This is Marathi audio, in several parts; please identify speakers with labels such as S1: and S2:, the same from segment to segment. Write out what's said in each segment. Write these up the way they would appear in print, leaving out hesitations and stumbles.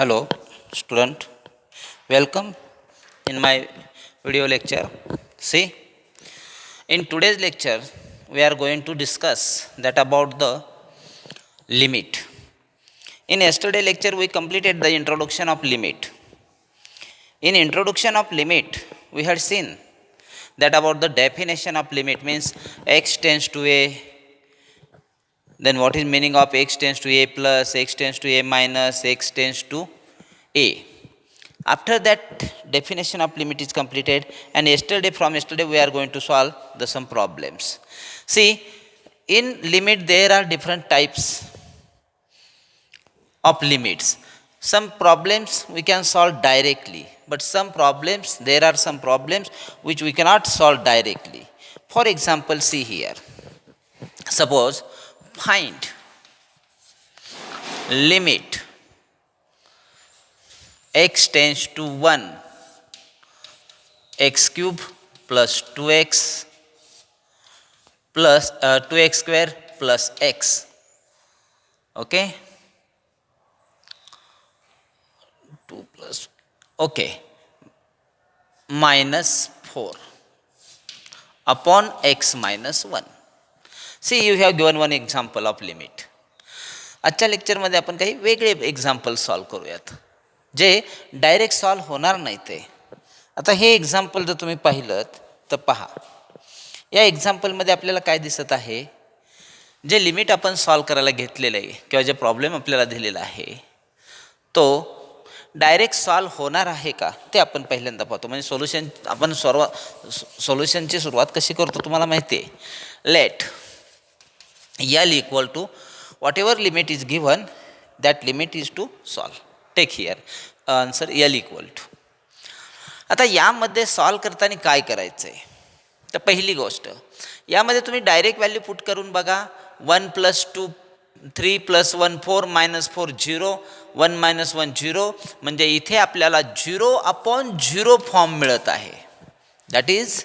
S1: Hello, student. Welcome in my video lecture. See, in today's lecture, we are going to discuss that about the limit. In yesterday lecture, we completed the introduction of limit. In introduction of limit, we had seen that about the definition of limit means x tends to a. Then what is meaning of x tends to a plus, x tends to a minus, x tends to a. After that definition of limit is completed, and from yesterday we are going to solve some problems. See, in limit there are different types of limits. Some problems we can solve directly, but there are some problems which we cannot solve directly. For example, see here. Suppose find limit x tends to 1, x cube plus 2x plus 2x square plus x. Okay, 2 plus, okay, minus 4 upon x minus 1. See, you have given one example of limit. आजच्या लेक्चरमध्ये आपण काही वेगळे एक्झाम्पल सॉल्व करूयात जे डायरेक्ट सॉल्व होणार नाही. ते आता हे एक्झाम्पल जर तुम्ही पाहिलं तर पहा, या एक्झाम्पलमध्ये आपल्याला काय दिसत आहे, जे लिमिट आपण सॉल्व करायला घेतलेलं आहे किंवा जे प्रॉब्लेम आपल्याला दिलेला आहे तो डायरेक्ट सॉल्व होणार आहे का ते आपण पहिल्यांदा पाहतो. म्हणजे आपण सोल्युशनची सुरुवात कशी करतो तुम्हाला माहिती आहे. Let L equal to whatever limit is given, that limit is to solve. Take here answer L equal to. आता यामध्ये सॉल्व करताना काय करायचं आहे, तर पहिली गोष्ट यामध्ये तुम्ही डायरेक्ट व्हॅल्यू पुट करून बघा. 1 + 2 3 + 1 4 - 4 0 1 - 1 0, म्हणजे इथे आपल्याला 0/0 फॉर्म मिळत आहे. That is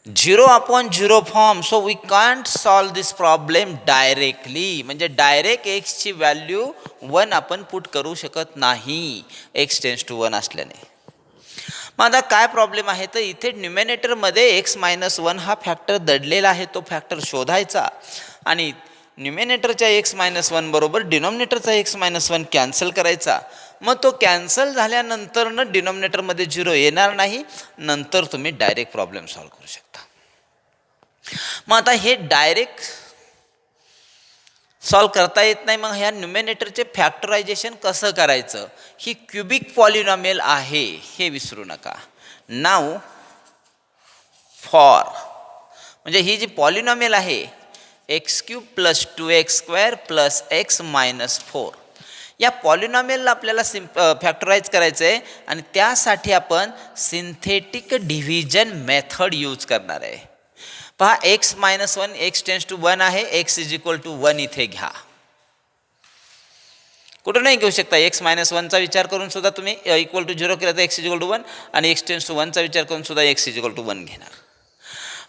S1: 0/0 form. So we can't solve this problem directly. म्हणजे डायरेक्ट एक्सची व्हॅल्यू 1 आपण पुट करू शकत नाही x टेन्स टू 1 असल्याने. मग आता काय प्रॉब्लेम आहे, तर इथे न्युमेनेटरमध्ये x - 1 हा फॅक्टर दडलेला आहे. तो फॅक्टर शोधायचा आणि न्युमेनेटरच्या x - 1 बरोबर डिनॉमिनेटरचा x - 1 कॅन्सल करायचा. मग तो कॅन्सल झाल्यानंतर डिनॉमिनेटरमध्ये 0 येणार नाही. नंतर तुम्ही डायरेक्ट प्रॉब्लेम सॉल्व करू शकता. मग आता हे डायरेक्ट सॉल्व करता येत नाही. मग ह्या न्युमेनेटरचे फॅक्टरायझेशन कसं करायचं, ही क्युबिक पॉलिनॉमियल आहे हे विसरू नका. नाव फॉर म्हणजे ही जी पॉलिनॉमियल आहे x³ + 2x² + x - 4, या पॉलिनॉमियलला आपल्याला फॅक्टराईज करायचं आहे आणि त्यासाठी आपण सिंथेटिक डिव्हिजन मेथड यूज करणार आहे. पहा, x - 1 x टेन्स टू 1 आहे, x = 1 इथे घ्या. कुठं नाही घेऊ शकता. x - 1चा विचार करून सुद्धा तुम्ही इक्वल टू 0 केला तर x = 1, आणि x टेन्स टू 1चा विचार करून सुद्धा x = 1 घेणार.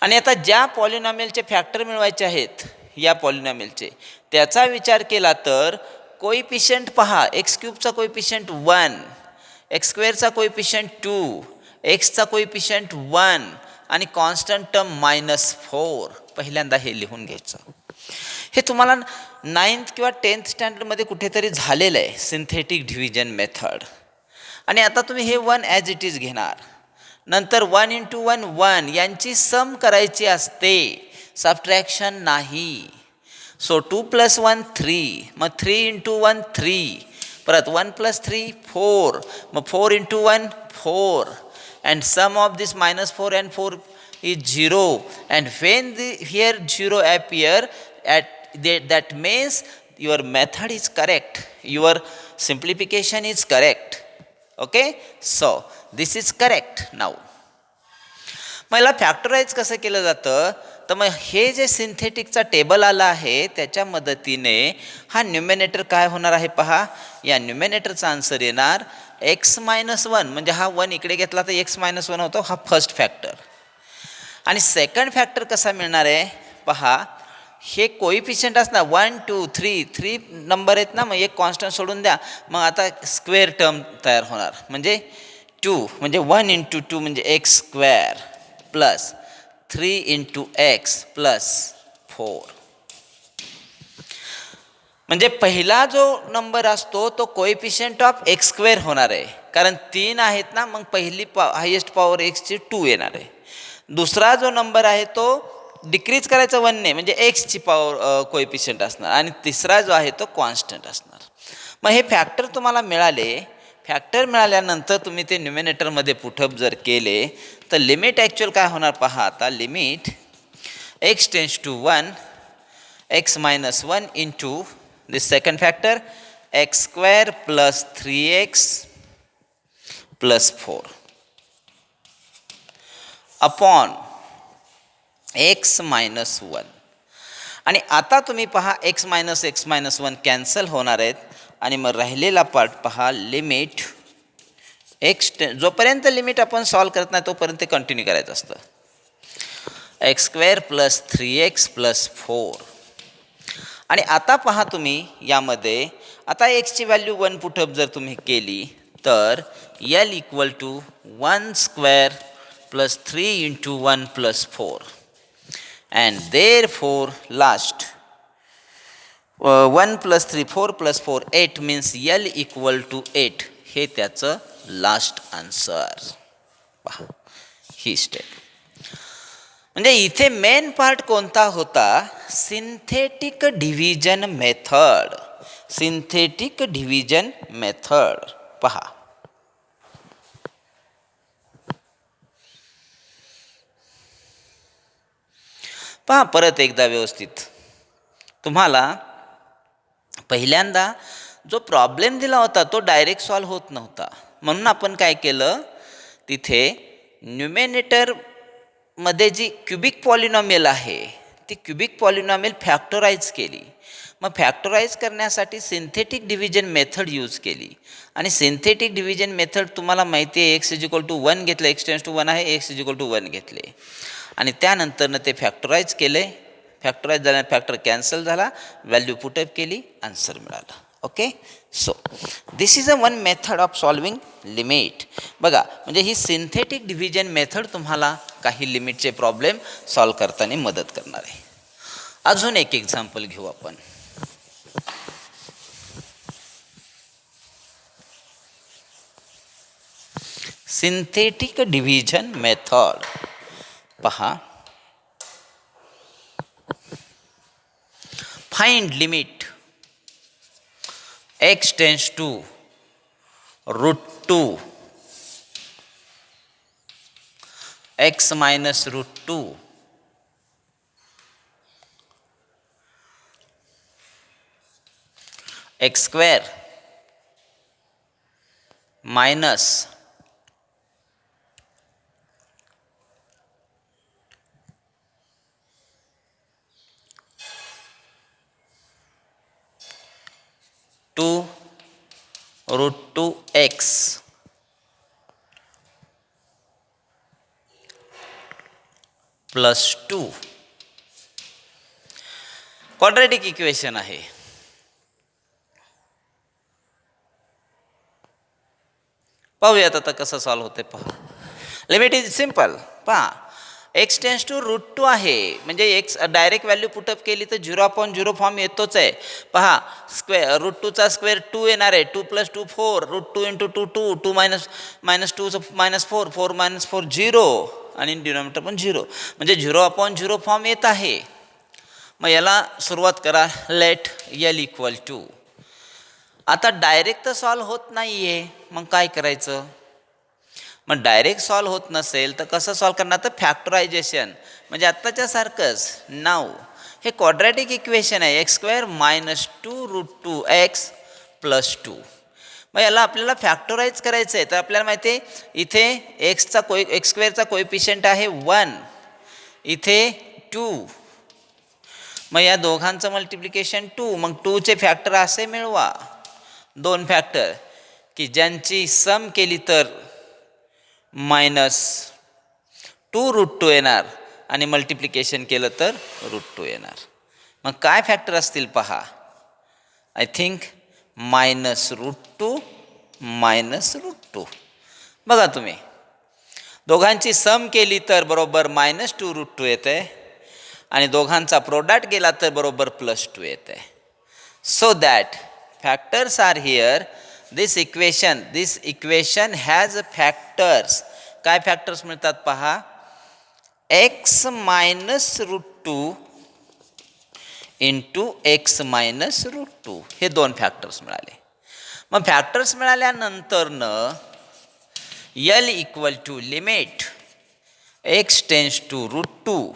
S1: आणि आता ज्या पॉलिनॉमियलचे फॅक्टर मिळवायचे आहेत या पॉलिनॉमियलचे, त्याचा विचार केला तर कोइफिशियंट पहा, x³ coefficient 1, x² coefficient 2, x coefficient 1 आणि कॉन्स्टंट टर्म -4. पहिल्यांदा हे लिहून घ्यायचं. हे तुम्हाला 9th किंवा 10th स्टँडर्डमध्ये कुठेतरी झालेलं आहे, सिंथेटिक डिव्हिजन मेथड. आणि आता तुम्ही हे 1 ॲज इट इज घेणार. नंतर 1 × 1 1 यांची सम करायची असते, सबट्रॅक्शन नाही. सो 2 + 1 3, मग 3 × 1 3, परत 1 + 3 4, मग 4 × 1 4, and sum of this -4 and 4 is 0, and when here 0 appear that means your method is correct, your simplification is correct. Okay, so this is correct. now मला फॅक्टराईज कसं केलं जातं, तर मग हे जे सिंथेटिकचा टेबल आला आहे त्याच्या मदतीने हा न्युमेनेटर काय होणार आहे पहा. या न्युमेनेटरचा आन्सर येणार x - 1, म्हणजे हा 1 इकडे घेतला तर x - 1 होतो, हा फर्स्ट फॅक्टर. आणि सेकंड फॅक्टर कसा मिळणार आहे पहा. हे कोइफिशियंट असणार 1 2 3 नंबर आहेत ना, मग एक कॉन्स्टंट सोडून द्या, मग आता स्क्वेअर टर्म तयार होणार. म्हणजे 2 म्हणजे 1 इंटू 2 म्हणजे x square plus 3 into x plus 4. म्हणजे पहिला जो नंबर असतो तो कोइफिशियंट ऑफ एक्स स्क्वेअर होणार आहे, कारण 3 आहेत ना, मग पहिली हायेस्ट पॉवर एक्सची 2 येणार आहे. दुसरा जो नंबर आहे तो डिक्रीज करायचा 1ने, म्हणजे एक्सची पॉवर कोइफिशियंट असणार, आणि तिसरा जो आहे तो कॉन्स्टंट असणार. मग हे फॅक्टर तुम्हाला मिळाले. फॅक्टर मिळाल्यानंतर तुम्ही ते न्युमिनेटरमध्ये पुटअप जर केले तर लिमिट ॲक्च्युअल काय होणार पहा. आता limit x tends to 1 x minus 1 into this second factor x square plus 3x plus 4 upon x minus 1. आणि आता तुम्ही पहा x minus 1 कॅन्सल होणार आहेत, आणि मग राहिलेला पार्ट पहा. लिमिट एक्स जोपर्यंत लिमिट आपण सॉल्व करत नाही तोपर्यंत कंटिन्यू करायचं असतं. X square plus 3x plus 4. आणि आता पहा तुम्ही यामध्ये आता एक्सची व्हॅल्यू 1 पुटअप जर तुम्ही केली तर L equal to 1 square plus 3 into 1 plus 4, and therefore last 1 plus 3 4 plus 4 8 means L equal to 8. हे त्याचं लास्ट आन्सर. पहा ही स्टेप. म्हणजे इथे मेन पार्ट कोणता होता. Synthetic division method. Synthetic division method पहा. पहा परत एकदा व्यवस्थित. तुम्हाला पहिल्यांदा जो प्रॉब्लेम दिला होता तो डायरेक्ट सॉल्व होत नव्हता, म्हणून आपण काय केलं, तिथे न्युमिनेटर मध्ये जी क्युबिक पॉलिनॉमियल आहे ती क्युबिक पॉलिनॉमियल फॅक्टराईज केली. मग फॅक्टराईज करण्यासाठी सिंथेटिक डिव्हिजन मेथड यूज केली. आणि सिंथेटिक डिव्हिजन मेथड तुम्हाला माहिती आहे, एक्स इज इक्वल टू 1 घेतलं, एक्स टेन्स टू 1 आहे, एक्स इज इक्वल टू 1 घेतले, आणि त्यानंतरनं ते फॅक्टराईज केले. फॅक्टराईज झाल्याने फॅक्टर कॅन्सल झाला, व्हॅल्यू पुटअप केली, आन्सर मिळाला. Okay. So this is a one method of solving limit. बघा म्हणजे ही सिंथेटिक डिव्हिजन मेथड तुम्हाला काही लिमिटचे प्रॉब्लेम सॉल्व करताना मदत करणार आहे. अजून एक एक्झाम्पल घेऊ आपण. सिंथेटिक डिव्हिजन मेथड पहा. Find limit x tends to √2 x minus √2 x square minus 2√2x plus 2. Quadratic equation आहे. पाहूयात आता कसं सॉल्व होते. पहा लिमिट इज सिम्पल. पहा एक्स टेन्स टू √2 आहे, म्हणजे एक्स डायरेक्ट व्हॅल्यू पुटअप केली तर 0/0 फॉर्म येतोच आहे. पहा स्क्वेअर √2चा स्क्वेअर 2 येणार आहे, 2 + 2 4, √2 × 2 2, 2 - 2 -4, 4 - 4 0, आणि डिनॉमिनेटर पण 0, म्हणजे 0/0 फॉर्म येत आहे. मग याला सुरुवात करा. Let L equal to. आता डायरेक्ट तर सॉल्व होत नाही आहे, मग काय करायचं. मग डायरेक्ट सॉल्व होत नसेल तर कसं सॉल्व करणार, तर फॅक्टरायझेशन, म्हणजे आत्ताच्या सारखंच. नाव हे क्वाड्रॅटिक इक्वेशन आहे, x² - 2√2x + 2. मग याला आपल्याला फॅक्टराईज करायचं आहे. तर आपल्याला माहिती आहे इथे x² कोएफिशियंट आहे 1, इथे 2, मग या दोघांचं मल्टिप्लिकेशन 2. मग 2चे फॅक्टर असे मिळवा, 2 फॅक्टर की ज्यांची सम केली तर -2√2 येणार, आणि मल्टिप्लिकेशन केलं तर √2 येणार. मग काय फॅक्टर असतील पहा. I think -√2 -√2. बघा तुम्ही दोघांची सम केली तर बरोबर -2√2 येते आणि दोघांचा प्रोडक्ट गेला तर बरोबर +2 येते. So that factors are here. This equation has factors. काय फॅक्टर्स मिळतात पहा. x -√2 इंटू x -√2 हे 2 फॅक्टर्स मिळाले. मग फॅक्टर्स मिळाल्यानंतरनं L equal to limit x tends to √2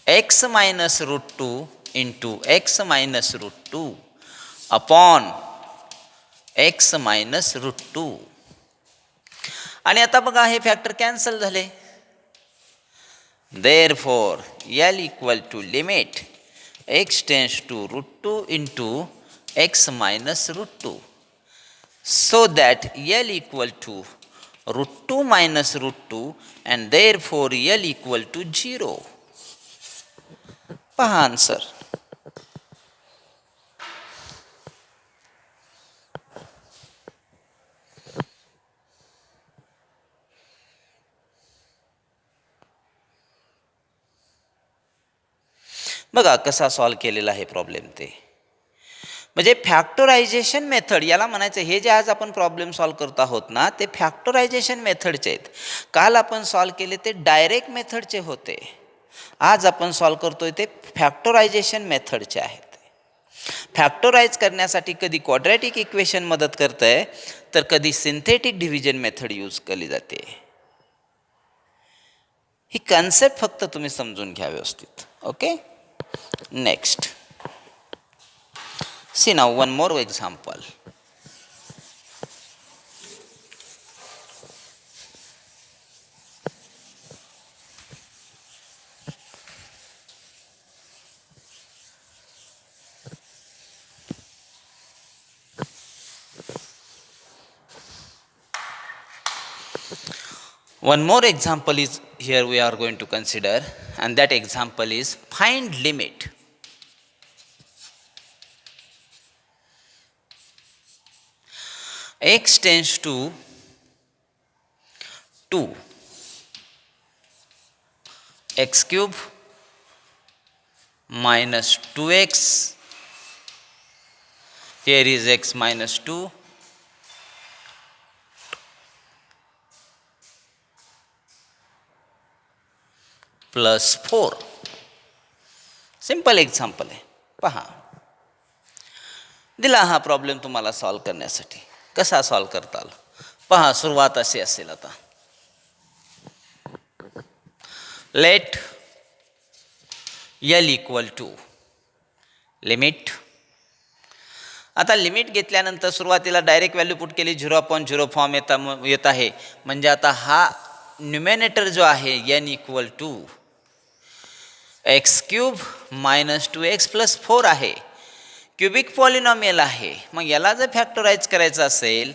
S1: x -√2 into x -√2 upon x -√2. आणि आता बघा हे फॅक्टर कॅन्सल झाले. Therefore L equal to limit x tends to √2 into x -√2. So that L equal to √2 -√2 and therefore L equal to 0. पहा आन्सर. बघा कसा सॉल्व केलेला आहे प्रॉब्लेम ते. म्हणजे फॅक्टरायझेशन मेथड याला म्हणायचं. हे जे आज आपण प्रॉब्लेम सॉल्व करत आहोत ना ते फॅक्टरायझेशन मेथडचे आहेत. काल आपण सॉल्व केले ते डायरेक्ट मेथडचे होते. आज आपण सॉल्व करतोय ते फॅक्टरायझेशन मेथडचे आहेत. फॅक्टराइज करण्यासाठी कधी क्वाड्रॅटिक इक्वेशन मदत करत आहे तर कधी सिंथेटिक डिव्हिजन मेथड यूज केली जाते. ही कन्सेप्ट फक्त तुम्ही समजून घ्या व्यवस्थित. Okay. Next. See now one more example. One more example is here we are going to consider, and that example is find limit x tends to 2 x cube minus 2x, here is x minus 2 plus 4. Simple example आहे. पहा दिला हा प्रॉब्लेम तुम्हाला सॉल्व करण्यासाठी. कसा सॉल्व करताल पहा. सुरुवात अशी असेल. आता let L equal to limit. आता लिमिट घेतल्यानंतर सुरुवातीला डायरेक्ट व्हॅल्यू पुट केली. 0/0 फॉर्म येत आहे. म्हणजे आता हा न्युमेनेटर जो आहे n equal to x³ - 2x + 4 आहे. क्युबिक पॉलिनॉमियल आहे. मग याला जर फॅक्टराइज करायचं असेल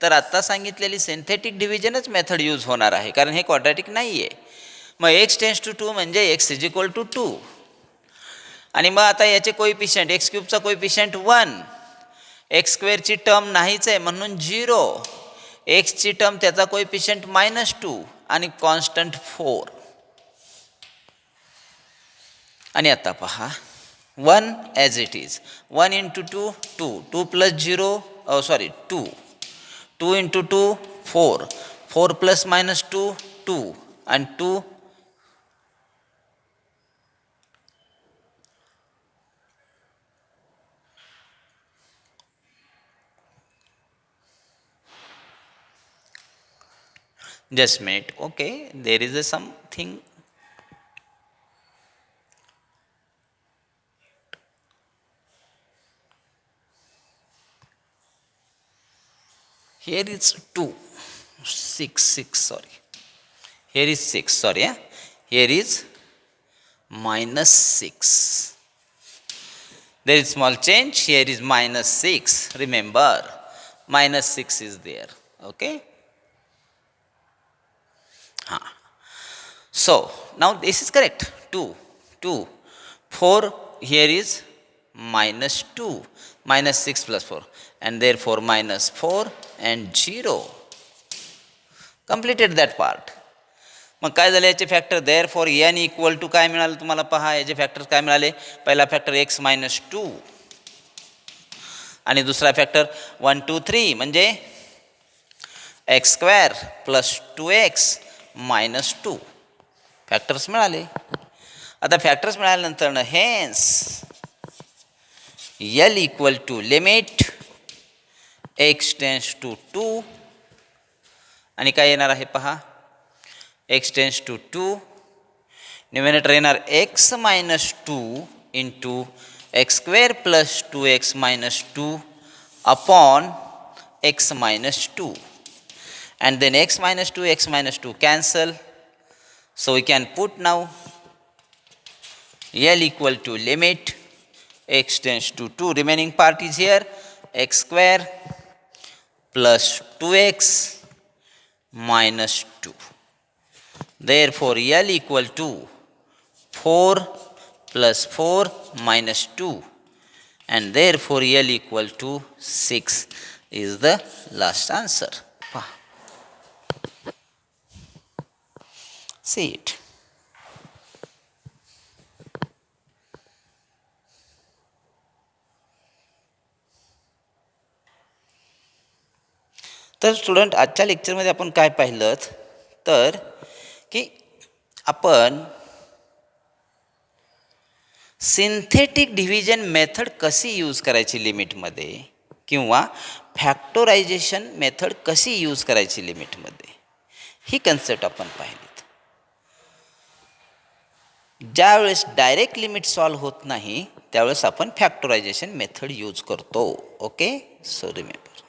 S1: तर आत्ता सांगितलेली सिंथेटिक डिव्हिजनच मेथड यूज होणार आहे कारण हे क्वाड्रॅटिक नाही आहे. मग x टेन्स टू 2 म्हणजे x = 2 आणि मग आता याचे coefficient x³ coefficient 1, x² term नाहीच आहे म्हणून 0, x टर्म त्याचा कोइफिशियंट -2 आणि कॉन्स्टंट 4. आणि आता पहा 1 as it is. 1 × 2 2, 2 + 0 2, 2 × 2 4, 4 ± 2 2 and 2 just minute. Okay, there is a something. Here is 2 6 sorry. Here is 6 sorry. Yeah? Here is -6. There is small change. Here is -6. Remember -6 is there. Okay. So now this is correct. 2 2 4 here is -2, -6 plus 4, and therefore -4 and 0. Completed that part. मग काय झालं याचे factor, therefore n equal to काय मिळालं तुम्हाला पहा, याचे फॅक्टर काय मिळाले. पहिला फॅक्टर x -2 आणि दुसरा फॅक्टर 1 2 3 म्हणजे x² + 2x - 2 फॅक्टर्स मिळाले. आता फॅक्टर्स मिळाल्यानंतर hence L equal to limit x tends to 2 आणि काय येणार आहे पहा, x टेन्स टू 2, न्यूमरेटर येणार x -2 into x² + 2x - 2 upon x -2, and then x -2 cancel, so we can put now L equal to limit x tends to 2, remaining part is here, x² + 2x - 2. Therefore L equal to 4 + 4 - 2, and therefore L equal to 6 is the last answer. See it. तर स्टुडंट, आजच्या लेक्चरमध्ये आपण काय पाहिलं तर की आपण सिंथेटिक डिव्हिजन मेथड कशी यूज करायची लिमिटमध्ये, किंवा फॅक्टोरायझेशन मेथड कशी यूज करायची लिमिटमध्ये, ही कन्सेप्ट आपण पाहिलीत. ज्यावेळेस डायरेक्ट लिमिट सॉल्व्ह होत नाही त्यावेळेस आपण फॅक्टोरायझेशन मेथड यूज करतो. Okay, so remember.